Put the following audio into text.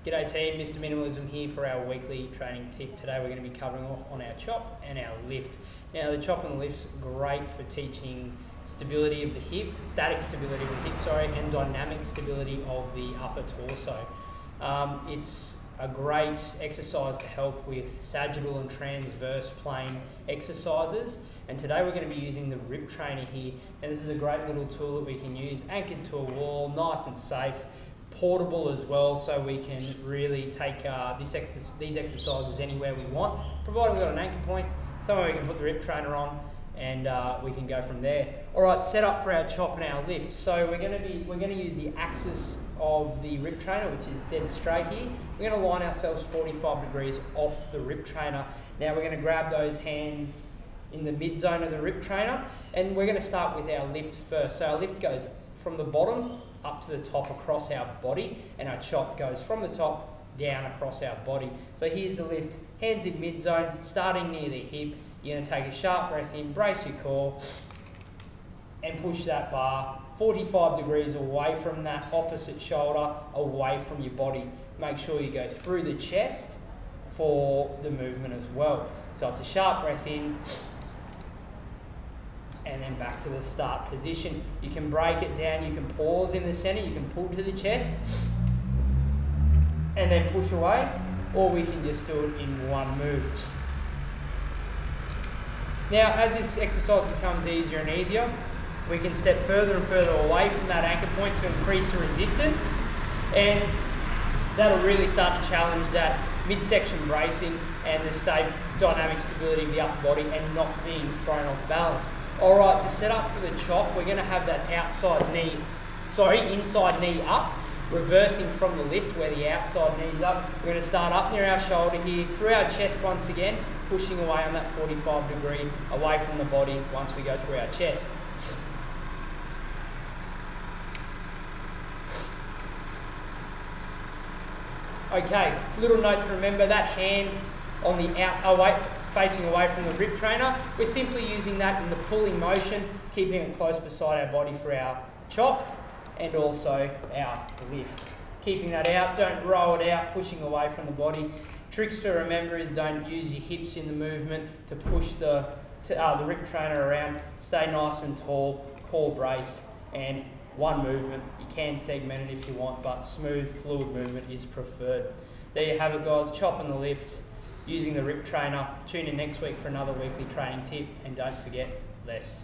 G'day team, Mr. Minimalism here for our weekly training tip. Today we're going to be covering off on our chop and our lift. Now the chop and the lift's great for teaching stability of the hip, static stability of the hip, and dynamic stability of the upper torso. It's a great exercise to help with sagittal and transverse plane exercises. And today we're going to be using the rip trainer here. And this is a great little tool that we can use, anchored to a wall, nice and safe. Portable as well, so we can really take these exercises anywhere we want, provided we've got an anchor point, somewhere we can put the rip trainer on, and we can go from there. All right, set up for our chop and our lift. So we're going to use the axis of the rip trainer, which is dead straight here. We're going to line ourselves 45 degrees off the rip trainer. Now we're going to grab those hands in the mid zone of the rip trainer, and we're going to start with our lift first. So our lift goes from the bottom up to the top across our body, and our chop goes from the top down across our body. So here's the lift, hands in mid zone, starting near the hip. You're going to take a sharp breath in, brace your core, and push that bar 45 degrees away from that opposite shoulder, away from your body. Make sure you go through the chest for the movement as well. So it's a sharp breath in, and then back to the start position. You can break it down, you can pause in the center, you can pull to the chest and then push away, or we can just do it in one move. Now, as this exercise becomes easier and easier, we can step further and further away from that anchor point to increase the resistance, and that'll really start to challenge that midsection bracing and the dynamic stability of the upper body and not being thrown off balance. Alright, to set up for the chop, we're going to have that inside knee up, reversing from the lift where the outside knee's up. We're going to start up near our shoulder here, through our chest once again, pushing away on that 45 degree away from the body once we go through our chest. Okay, little note to remember, that hand on the facing away from the rip trainer, we're simply using that in the pulling motion, keeping it close beside our body for our chop and also our lift. Keeping that out, don't roll it out, pushing away from the body. Tricks to remember is don't use your hips in the movement to push the rip trainer around. Stay nice and tall, core braced, and one movement. You can segment it if you want, but smooth, fluid movement is preferred. There you have it, guys, chop and the lift, using the rip trainer. Tune in next week for another weekly training tip, and don't forget, less